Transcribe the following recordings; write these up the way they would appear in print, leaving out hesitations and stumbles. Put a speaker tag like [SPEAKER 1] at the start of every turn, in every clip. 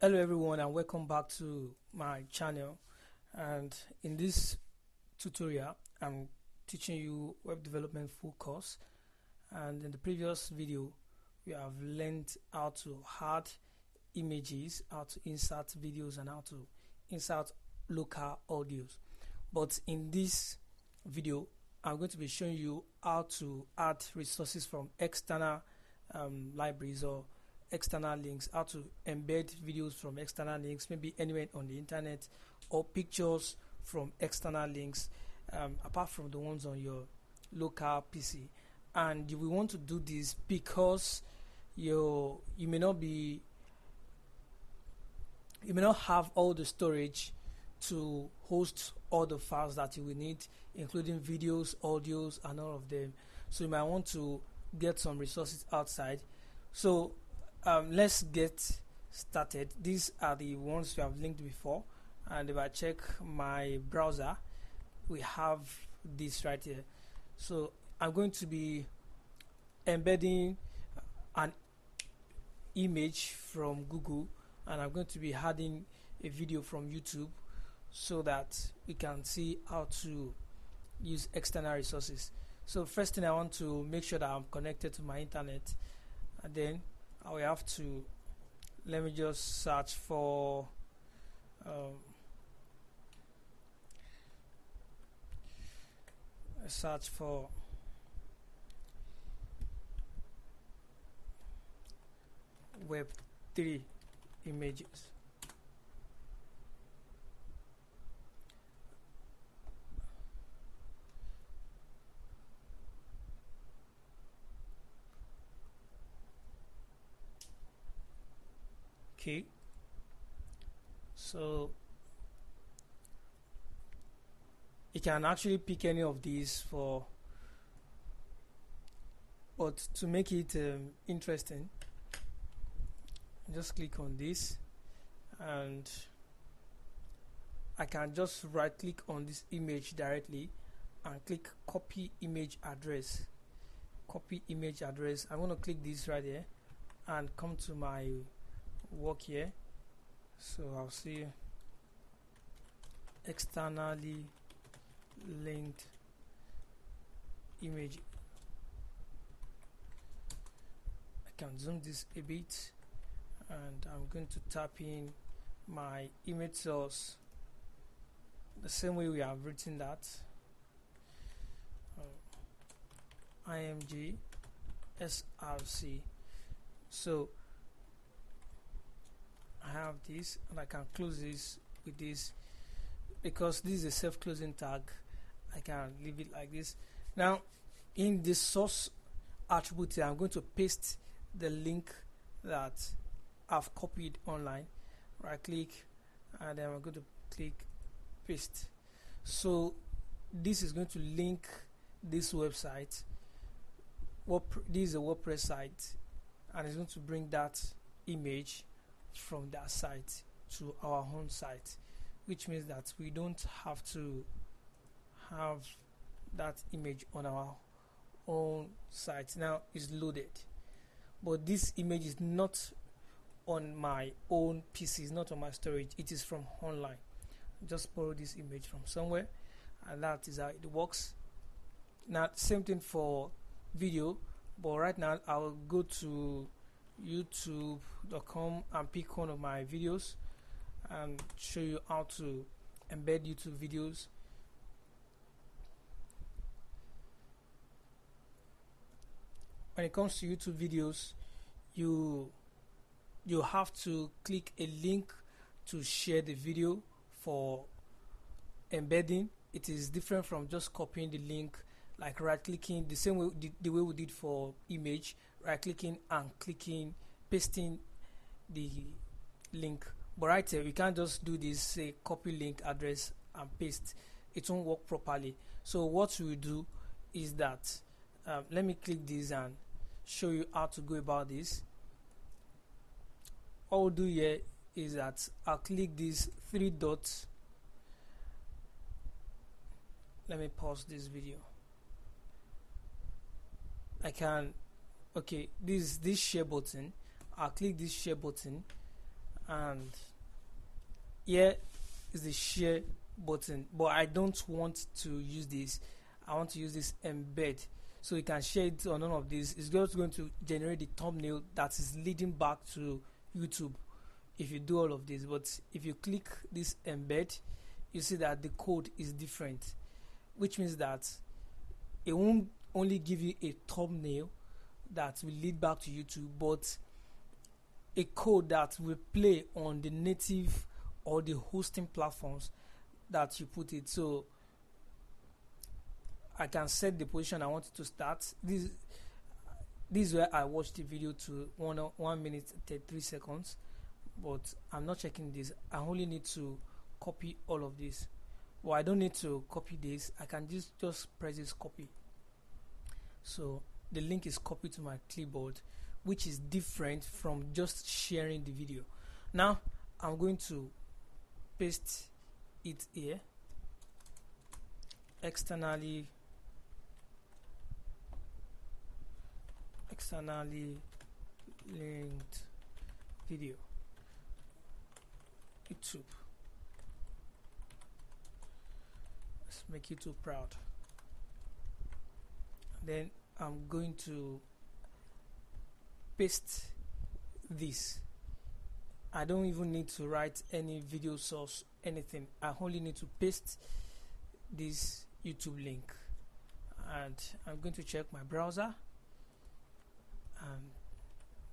[SPEAKER 1] Hello everyone and welcome back to my channel, and in this tutorial I'm teaching you web development full course. And in the previous video we have learned how to add images, how to insert videos, and how to insert local audios. But in this video I'm going to be showing you how to add resources from external libraries or external links, how to embed videos from external links, maybe anywhere on the internet, or pictures from external links, apart from the ones on your local PC. And you will want to do this because you may not have all the storage to host all the files that you will need, including videos, audios, and all of them. So you might want to get some resources outside. So let's get started. These are the ones we have linked before, and if I check my browser, we have this right here. So I'm going to be embedding an image from Google, and I'm going to be adding a video from YouTube so that we can see how to use external resources. So first thing, I want to make sure that I'm connected to my internet, and then I will have to, let me just search for Web3 images. Okay, so you can actually pick any of these but to make it interesting, just click on this, and I can just right click on this image directly and click copy image address. I'm going to click this right here and come to my work here. So I'll see externally linked image. I can zoom this a bit, and I'm going to tap in my image source the same way we have written that, img src. So I have this, and I can close this with this because this is a self-closing tag. I can leave it like this. Now in the source attribute here, I'm going to paste the link that I've copied online. Right click, and then I'm going to click paste. So this is going to link this website. This is a WordPress site, and it's going to bring that image from that site to our own site, which means that we don't have to have that image on our own site. Now it's loaded, but this image is not on my own PC, it's not on my storage, it is from online. Just borrow this image from somewhere, and that is how it works. Now same thing for video, but right now I will go to youtube.com and pick one of my videos and show you how to embed YouTube videos. When it comes to YouTube videos, you have to click a link to share the video for embedding. It is different from just copying the link, like right clicking the same way the way we did for image, right clicking and clicking pasting the link. But right here we can't just do this, say copy link address and paste. It won't work properly. So what we will do is that let me click this and show you how to go about this. All we'll do here is that I'll click these three dots. Let me pause this video. I can, okay, this share button. I'll click this share button, and here is the share button, but I don't want to use this. I want to use this embed, so you can share it on none of these. It's just going to generate the thumbnail that is leading back to YouTube if you do all of this. But if you click this embed, you see that the code is different, which means that it won't only give you a thumbnail that will lead back to YouTube, but a code that will play on the native or the hosting platforms that you put it. So I can set the position I want it to start. This is where I watched the video to 1 minute 33 seconds, but I'm not checking this. I only need to copy all of this. Well, I don't need to copy this. I can just press this copy. So the link is copied to my clipboard, which is different from just sharing the video. Now I'm going to paste it here, externally linked video, YouTube. Let's make YouTube proud. Then I'm going to paste this. I don't even need to write any video source, anything. I only need to paste this YouTube link, and I'm going to check my browser and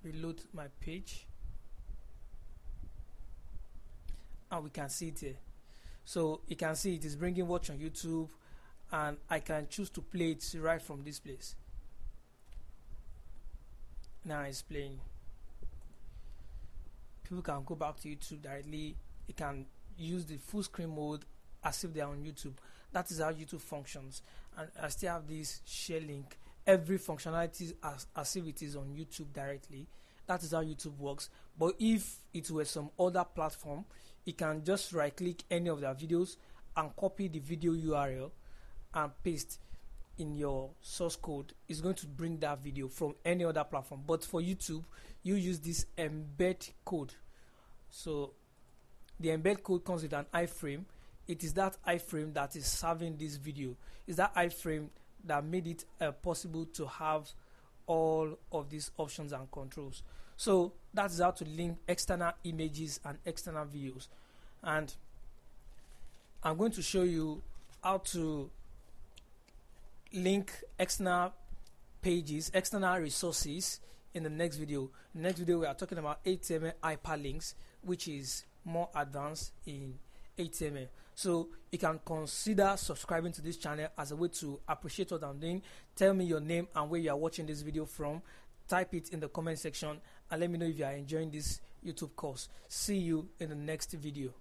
[SPEAKER 1] reload my page, and we can see it here. So you can see it is bringing watch on YouTube, and I can choose to play it right from this place. Now it's playing. People can go back to YouTube directly. You can use the full screen mode as if they are on YouTube. That is how YouTube functions. And I still have this share link. Every functionality as if it is on YouTube directly. That is how YouTube works. But if it were some other platform, you can just right click any of their videos and copy the video URL and paste in your source code. It's going to bring that video from any other platform. But for YouTube, you use this embed code. So the embed code comes with an iframe. It is that iframe that is serving this video. It's that iframe that made it possible to have all of these options and controls. So that is how to link external images and external videos. And I'm going to show you how to link external pages, external resources in the next video. In the next video, we are talking about HTML hyperlinks, which is more advanced in HTML. So you can consider subscribing to this channel as a way to appreciate what I'm doing. Tell me your name and where you are watching this video from. Type it in the comment section and let me know if you are enjoying this YouTube course. See you in the next video.